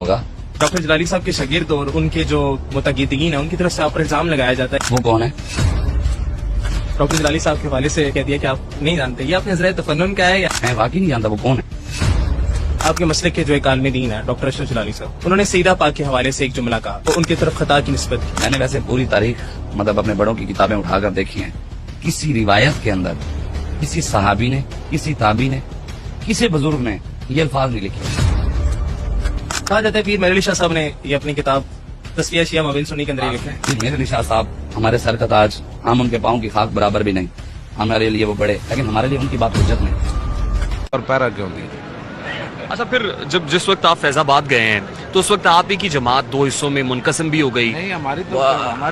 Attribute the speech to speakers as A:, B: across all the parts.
A: होगा।
B: डॉक्टर जलाली साहब के शागिर्द और उनके जो मुतक़िदीन हैं उनकी तरफ से आप पर इल्जाम लगाया जाता है।
A: वो कौन है?
B: डॉक्टर जलाली साहब के हवाले से कह दिया कि आप नहीं जानते, ये आपने ज़रा तफन्नुन का है या
A: मैं वाकई नहीं जानता वो कौन है।
B: आपके मसले के जो एक आलिम दीन है डॉक्टर अशरफ जलाली साहब, उन्होंने सईदा पाक के हवाले से एक जुमला कहा तो उनकी तरफ खता की निस्बत की।
A: मैंने वैसे पूरी तारीख मतलब अपने बड़ों की किताबें उठाकर देखी हैं। किसी रिवायत के अंदर किसी सहाबी ने, किसी ताबी ने, किसी बुजुर्ग ने ये अल्फाज नहीं लिखे।
B: कहा जाता है पीर मेहर अली शाह साहब ने ये अपनी किताब तस्वीर शिया मबीन सुन्नी के अंदर ही लिखा है।
A: पीर मेहर अली शाह साहब हमारे सर का ताज, हम उनके पाँव की खाक बराबर भी नहीं। हमारे लिए वो बड़े, लेकिन हमारे लिए उनकी बात हुज्जत नहीं।
C: और पैरा क्यों दी?
D: अच्छा, फिर जब जिस वक्त आप फैजाबाद गए हैं तो उस वक्त आप ही की जमात दो हिस्सों में मुनकसम भी हो गई।
C: नहीं, हमारी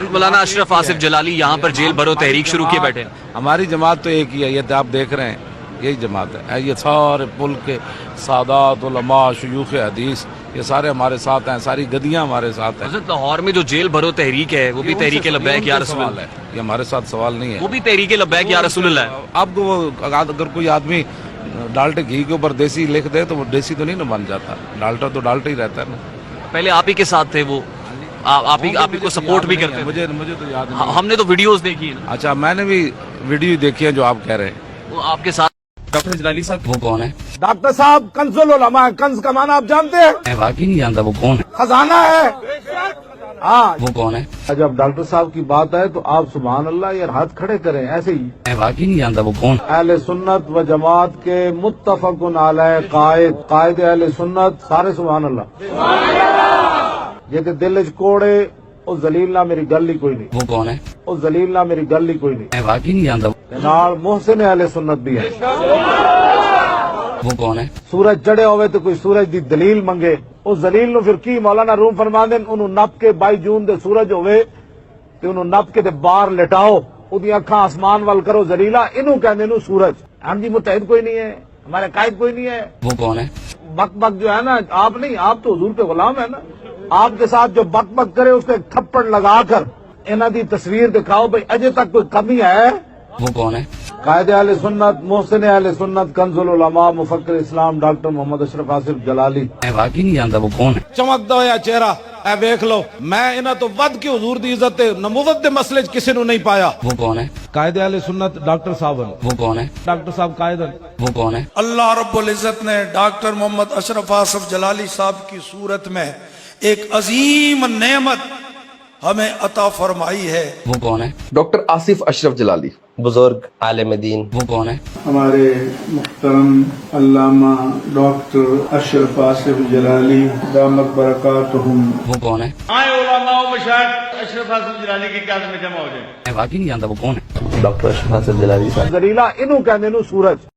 D: मौलाना अशरफ आसिफ जलाली यहाँ पर जेल भरो तहरीक शुरू किए बैठे।
C: हमारी जमात तो एक ही है, ये तो आप देख रहे हैं, यही जमात है। ये सारे पुल के सादात उलमा शयूख हदीस ये सारे हमारे साथ हैं, सारी गदियां हमारे साथ हैं।
D: हज़रत लाहौर में जो जेल भरो तहरीक है वो भी तहरीक लब्बैक या रसूल
C: है, ये हमारे साथ सवाल नहीं है।
D: वो भी तहरीक लब्बैक या रसूल है।
C: अब वो अगर कोई आदमी डाल्टे घी के ऊपर देसी लिख दे तो वो देसी तो नहीं ना बन जाता, डाल्टा तो डाल्टा ही रहता है ना।
D: पहले आप ही के साथ थे वो, आप ही को सपोर्ट भी करते थे।
C: मुझे तो याद नहीं।
D: हमने तो वीडियोस देखी है।
C: अच्छा, मैंने भी वीडियो देखी है जो आप कह रहे हैं।
D: वो आपके साथ
B: डॉक्टर जलाली साहब
A: वो कौन है?
E: डॉक्टर साहब कंजुल उलमा, कंज का माना आप जानते हैं?
A: मैं वाकई नहीं जानता वो कौन है।
E: खजाना है। हाँ,
A: वो कौन है?
E: जब डॉक्टर साहब की बात है तो आप सुभान अल्लाह यार हाथ खड़े करें ऐसे ही।
A: मैं वाकई नहीं जानता वो कौन है।
E: अहले सुन्नत व जमात के मुत्तफकुन अलैह कायद अहले सुन्नत सारे सुभान अल्लाह। ये दिल च कोड़े ਉਹ ਜ਼ਲੀਲ ਨਾਲ ਮੇਰੀ ਗੱਲ ਹੀ ਕੋਈ ਨਹੀਂ।
A: वो कौन है?
E: ਉਹ ਜ਼ਲੀਲ ਨਾਲ ਮੇਰੀ ਗੱਲ ਹੀ ਕੋਈ ਨਹੀਂ।
A: मैं वाकई नहीं जानता
E: ਤੇ ਨਾਲ ਮੁਹਸਿਨ ਅਹਲੇ ਸੁन्नत ਵੀ ਹੈ।
A: वो कौन है?
E: ਸੂਰਜ ਚੜਿਆ ਹੋਵੇ ਤੇ ਕੋਈ ਸੂਰਜ ਦੀ ਦਲੀਲ ਮੰਗੇ, ਉਹ ਜ਼ਲੀਲ ਨੂੰ ਫਿਰ ਕੀ ਮੌਲਾਨਾ ਰੂਮ ਫਰਮਾਉਂਦੇ ਨੇ ਉਹਨੂੰ ਨੱਪ ਕੇ 22 ਜੂਨ ਦੇ ਸੂਰਜ ਹੋਵੇ ਤੇ ਉਹਨੂੰ ਨੱਪ ਕੇ ਤੇ ਬਾਹਰ ਲਟਾਓ, ਉਹਦੀਆਂ ਅੱਖਾਂ ਆਸਮਾਨ ਵੱਲ ਕਰੋ ਜ਼ਲੀਲਾ, ਇਹਨੂੰ ਕਹਿੰਦੇ ਨੇ ਸੂਰਜ। हम जी मुतहद कोई नहीं है, हमारे कायद कोई नहीं है।
A: वो कौन है?
E: बक बक जो है ना, आप नहीं, आप तो हुजूर के गुलाम है ना। आपके साथ जो बक बक करे उसको एक थप्पड़ लगाकर इन्हां दी तस्वीर दिखाओ भाई अजय तक कोई कमी है।
A: वो कौन है?
E: कायदे अहले सुन्नत, मोहसिन अहले सुन्नत, कंजुल उलमा, मुफक्किर इस्लाम डॉक्टर मोहम्मद अशरफ आसिफ जलाली।
A: मैं वाकई नहीं जानता वो कौन है।
C: ਚਮਕਦਾ ਹੋਇਆ ਚਿਹਰਾ ਐ ਵੇਖ ਲਓ। ਮੈਂ ਇਹਨਾਂ ਤੋਂ ਵੱਧ ਕੇ ਹਜ਼ੂਰ ਦੀ ਇੱਜ਼ਤ ਤੇ ਨਬੂਵਤ ਦੇ ਮਸਲੇ 'ਚ ਕਿਸੇ ਨੂੰ ਨਹੀਂ ਪਾਇਆ।
A: वो कौन है?
E: कायदे अहले सुन्नत डॉक्टर साहब,
A: वो कौन है?
E: डॉक्टर साहब कायदन।
A: वो कौन है?
F: अल्लाह रब्बुल इज़्ज़त ने डॉक्टर मोहम्मद अशरफ आसिफ जलाली साहब की सूरत में एक अजीम नेमत हमें अता फरमाई है।
A: वो कौन है?
G: डॉक्टर आसिफ अशरफ जलाली, बुजुर्ग आलिम दीन।
A: वो कौन है?
H: हमारे मुहतरम अल्लामा डॉक्टर अशरफ आसिफ जलाली दामत बरकातुहुम।
A: वो कौन है?
I: आए उलमा व मशाइख अशरफ आसिफ जलाली की क्यादत में जमा हो जाए।
A: मैं वाकई नहीं जानता वो कौन है।
G: डॉक्टर अशरफ आसिफ जलाली साहब
E: ਜ਼ਲੀਲਾ ਇਹਨੂੰ ਕਹਿੰਦੇ ਨੇ ਸੂਰਜ।